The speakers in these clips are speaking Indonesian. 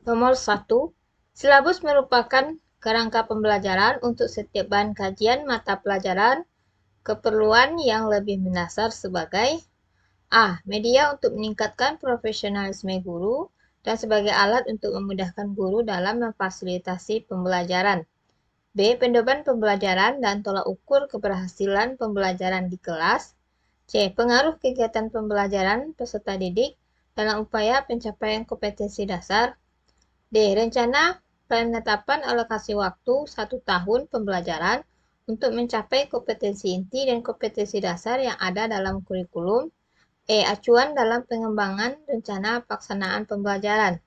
Nomor 1. Silabus merupakan kerangka pembelajaran untuk setiap bahan kajian mata pelajaran keperluan yang lebih mendasar sebagai A. Media untuk meningkatkan profesionalisme guru dan sebagai alat untuk memudahkan guru dalam memfasilitasi pembelajaran. B. Pedoman pembelajaran dan tolak ukur keberhasilan pembelajaran di kelas. C. Pengaruh kegiatan pembelajaran peserta didik dalam upaya pencapaian kompetensi dasar. D. Rencana penetapan alokasi waktu 1 tahun pembelajaran untuk mencapai kompetensi inti dan kompetensi dasar yang ada dalam kurikulum. E. Acuan dalam pengembangan rencana pelaksanaan pembelajaran.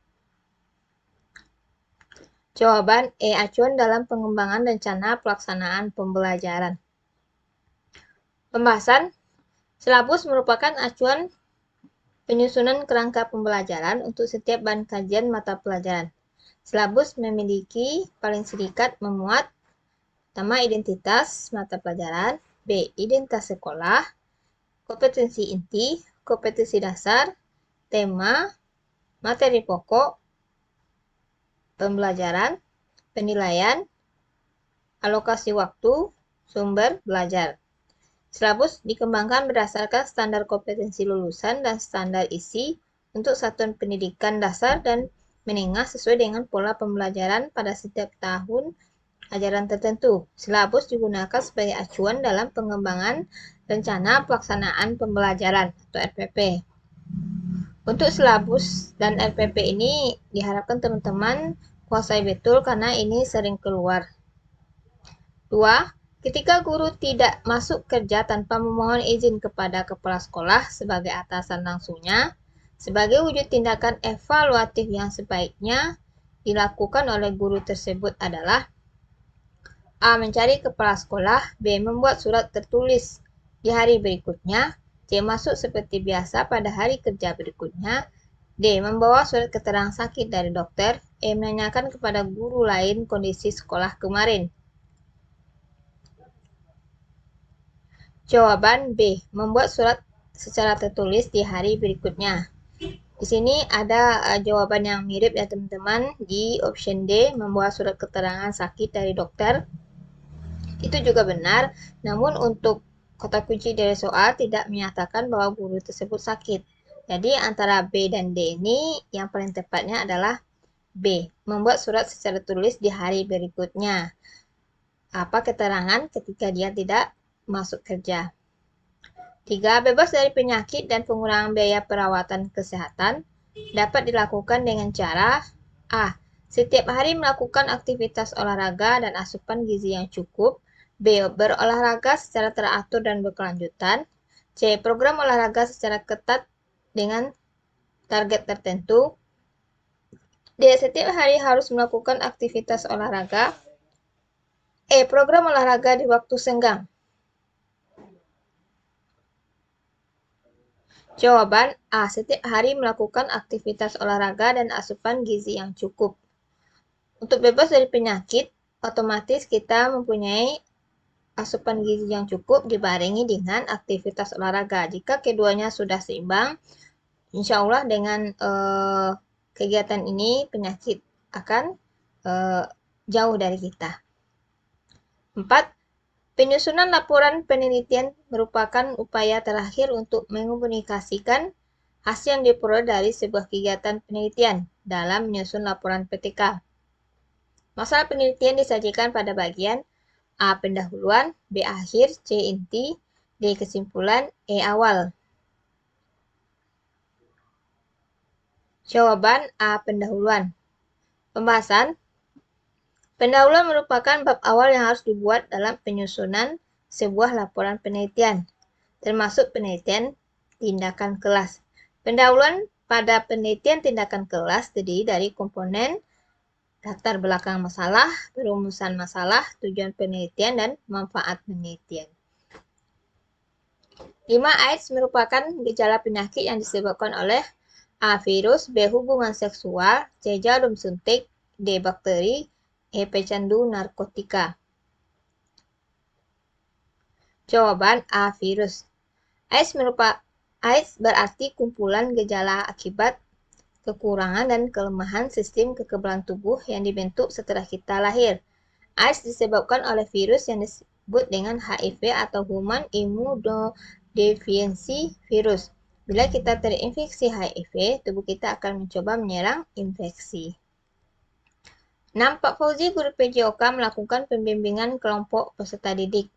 Jawaban E. Acuan dalam pengembangan rencana pelaksanaan pembelajaran. Pembahasan. Silabus merupakan acuan penyusunan kerangka pembelajaran untuk setiap bahan kajian mata pelajaran. Silabus memiliki paling sedikit memuat pertama identitas mata pelajaran, B. Identitas sekolah, kompetensi inti, kompetensi dasar, tema, materi pokok, pembelajaran, penilaian, alokasi waktu, sumber belajar. Silabus dikembangkan berdasarkan standar kompetensi lulusan dan standar isi untuk satuan pendidikan dasar dan menengah sesuai dengan pola pembelajaran pada setiap tahun ajaran tertentu. Silabus digunakan sebagai acuan dalam pengembangan rencana pelaksanaan pembelajaran atau RPP. Untuk silabus dan RPP ini diharapkan teman-teman kuasai betul karena ini sering keluar. 2. Ketika guru tidak masuk kerja tanpa memohon izin kepada kepala sekolah sebagai atasan langsungnya, sebagai wujud tindakan evaluatif yang sebaiknya dilakukan oleh guru tersebut adalah A. Mencari kepala sekolah, B. Membuat surat tertulis di hari berikutnya, C. Masuk seperti biasa pada hari kerja berikutnya, D. Membawa surat keterangan sakit dari dokter, E. Menanyakan kepada guru lain kondisi sekolah kemarin. Jawaban B. Membuat surat secara tertulis di hari berikutnya. Di sini ada jawaban yang mirip ya teman-teman. Di option D, membawa surat keterangan sakit dari dokter. Itu juga benar, namun untuk kata kunci dari soal tidak menyatakan bahwa guru tersebut sakit. Jadi antara B dan D ini yang paling tepatnya adalah B. Membuat surat secara tulis di hari berikutnya. Apa keterangan ketika dia tidak masuk kerja. 3. Bebas dari penyakit dan pengurangan biaya perawatan kesehatan dapat dilakukan dengan cara A. Setiap hari melakukan aktivitas olahraga dan asupan gizi yang cukup. B. Berolahraga secara teratur dan berkelanjutan. C. Program olahraga secara ketat dengan target tertentu. D. Setiap hari harus melakukan aktivitas olahraga. E. Program olahraga di waktu senggang. Jawaban A. Setiap hari melakukan aktivitas olahraga dan asupan gizi yang cukup. Untuk bebas dari penyakit, otomatis kita mempunyai asupan gizi yang cukup dibarengi dengan aktivitas olahraga. Jika keduanya sudah seimbang, insya Allah dengan kegiatan ini penyakit akan jauh dari kita. 4. Penyusunan laporan penelitian merupakan upaya terakhir untuk mengkomunikasikan hasil yang diperoleh dari sebuah kegiatan penelitian dalam menyusun laporan PTK. Masalah penelitian disajikan pada bagian A. Pendahuluan, B. Akhir, C. Inti, D. Kesimpulan, E. Awal. Jawaban A. Pendahuluan. Pembahasan. Pendahuluan merupakan bab awal yang harus dibuat dalam penyusunan sebuah laporan penelitian, termasuk penelitian tindakan kelas. Pendahuluan pada penelitian tindakan kelas terdiri dari komponen latar belakang masalah, perumusan masalah, tujuan penelitian, dan manfaat penelitian. 5. AIDS merupakan gejala penyakit yang disebabkan oleh A. Virus, B. Hubungan seksual, C. Jarum suntik, D. Bakteri, E. Pecandu narkotika. Jawaban A. Virus. AIDS berarti kumpulan gejala akibat kekurangan dan kelemahan sistem kekebalan tubuh yang dibentuk setelah kita lahir. AIDS disebabkan oleh virus yang disebut dengan HIV atau Human Immunodeficiency Virus. Bila kita terinfeksi HIV, tubuh kita akan mencoba menyerang infeksi. 6. Pak Fauzi, guru PJOK, melakukan pembimbingan kelompok peserta didik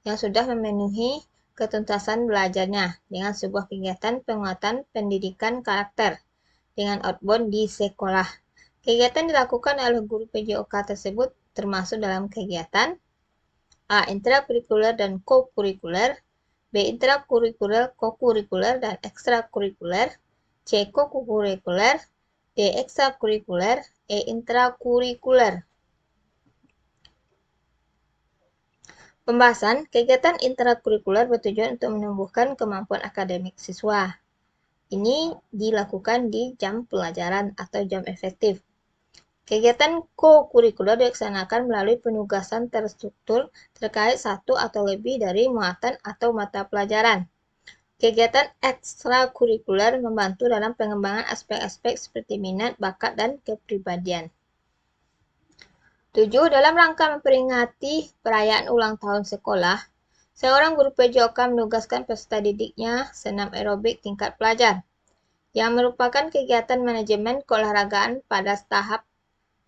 yang sudah memenuhi ketuntasan belajarnya dengan sebuah kegiatan penguatan pendidikan karakter dengan outbound di sekolah. Kegiatan dilakukan oleh guru PJOK tersebut termasuk dalam kegiatan A. Intrakurikuler dan kokurikuler, B. Intrakurikuler, kokurikuler, dan ekstrakurikuler, C. Kokurikuler, D. Ekstrakurikuler, E. Intrakurikuler. Pembahasan, kegiatan intrakurikuler bertujuan untuk menumbuhkan kemampuan akademik siswa. Ini dilakukan di jam pelajaran atau jam efektif. Kegiatan kokurikuler dilaksanakan melalui penugasan terstruktur terkait satu atau lebih dari muatan atau mata pelajaran. Kegiatan ekstrakurikuler membantu dalam pengembangan aspek-aspek seperti minat, bakat, dan kepribadian. 7. Dalam rangka memperingati perayaan ulang tahun sekolah, seorang guru PJOK menugaskan peserta didiknya senam aerobik tingkat pelajar, yang merupakan kegiatan manajemen keolahragaan pada tahap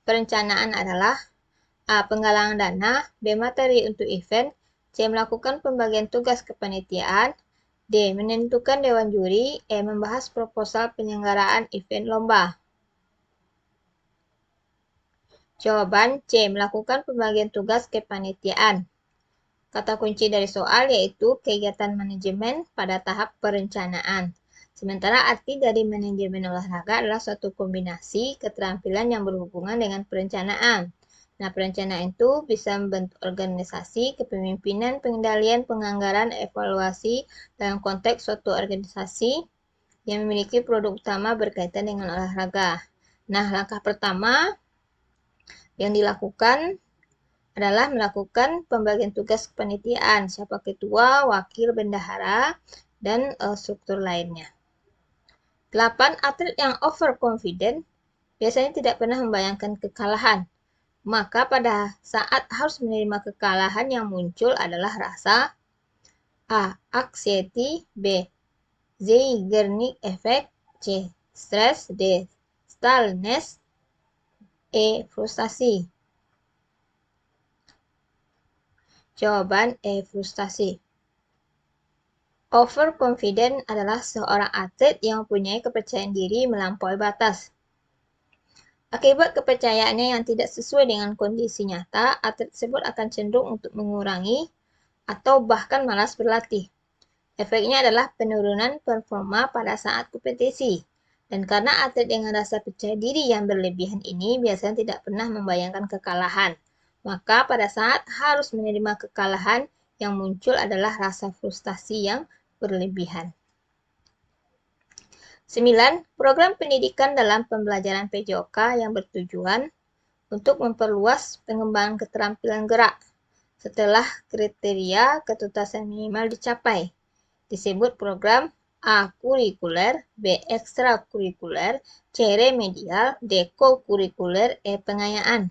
perencanaan adalah A. Penggalangan dana, B. Materi untuk event, C. Melakukan pembagian tugas kepanitiaan, D. Menentukan dewan juri, E. Membahas proposal penyelenggaraan event lomba. Jawaban C. Melakukan pembagian tugas kepanitiaan. Kata kunci dari soal yaitu kegiatan manajemen pada tahap perencanaan. Sementara arti dari manajemen olahraga adalah suatu kombinasi keterampilan yang berhubungan dengan perencanaan. Nah, perencanaan itu bisa membentuk organisasi, kepemimpinan, pengendalian, penganggaran, evaluasi dalam konteks suatu organisasi yang memiliki produk utama berkaitan dengan olahraga. Nah, langkah pertama yang dilakukan adalah melakukan pembagian tugas kepanitiaan, siapa ketua, wakil, bendahara, dan struktur lainnya. 8. Atlet yang overconfident biasanya tidak pernah membayangkan kekalahan. Maka pada saat harus menerima kekalahan yang muncul adalah rasa A. Anxiety, B. Zeigarnik effect, C. Stress, D. Stillness, E. Frustasi. Jawaban E. Frustasi. Overconfident adalah seorang atlet yang mempunyai kepercayaan diri melampaui batas. Akibat kepercayaannya yang tidak sesuai dengan kondisi nyata, atlet tersebut akan cenderung untuk mengurangi atau bahkan malas berlatih. Efeknya adalah penurunan performa pada saat kompetisi. Dan karena atlet dengan rasa percaya diri yang berlebihan ini biasanya tidak pernah membayangkan kekalahan, maka pada saat harus menerima kekalahan, yang muncul adalah rasa frustasi yang berlebihan. 9. Program pendidikan dalam pembelajaran PJOK yang bertujuan untuk memperluas pengembangan keterampilan gerak setelah kriteria ketuntasan minimal dicapai, disebut program A. Kurikuler, B. Ekstrakurikuler, C. Remedial, D. Kokurikuler, E. Pengayaan.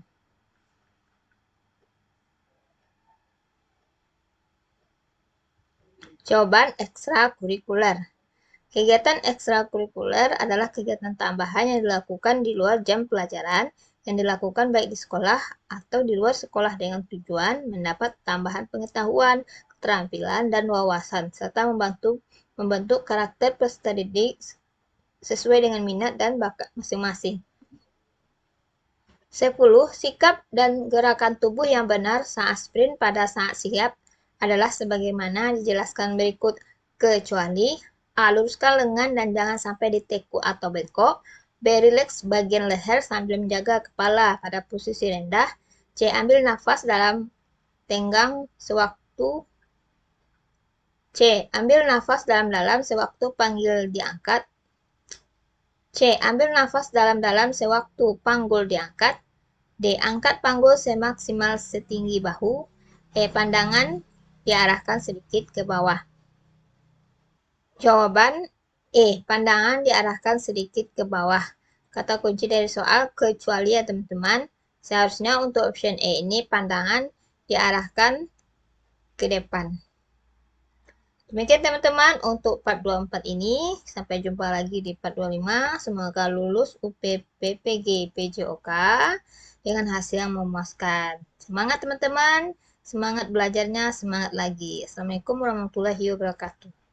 Jawaban ekstrakurikuler. Kegiatan ekstrakurikuler adalah kegiatan tambahan yang dilakukan di luar jam pelajaran, yang dilakukan baik di sekolah atau di luar sekolah dengan tujuan mendapat tambahan pengetahuan, keterampilan, dan wawasan, serta membentuk karakter peserta didik sesuai dengan minat dan bakat masing-masing. 10. Sikap dan gerakan tubuh yang benar saat sprint pada saat siap adalah sebagaimana dijelaskan berikut, kecuali A. Luruskan lengan dan jangan sampai ditekuk atau bengkok, B. Rileks bagian leher sambil menjaga kepala pada posisi rendah, C. Ambil nafas dalam tenggang sewaktu C. Ambil nafas dalam-dalam sewaktu panggil diangkat. C. Ambil nafas dalam-dalam sewaktu panggul diangkat. D. Angkat panggul semaksimal setinggi bahu. E. Pandangan diarahkan sedikit ke bawah. Jawaban E. Pandangan diarahkan sedikit ke bawah. kata kunci dari soal kecuali ya teman-teman. Seharusnya untuk option E ini pandangan diarahkan ke depan. Demikian teman-teman untuk part 24 ini. Sampai jumpa lagi di part 25. Semoga lulus UPPPG PJOK dengan hasil yang memuaskan. Semangat teman-teman. Semangat belajarnya, semangat lagi. Assalamualaikum warahmatullahi wabarakatuh.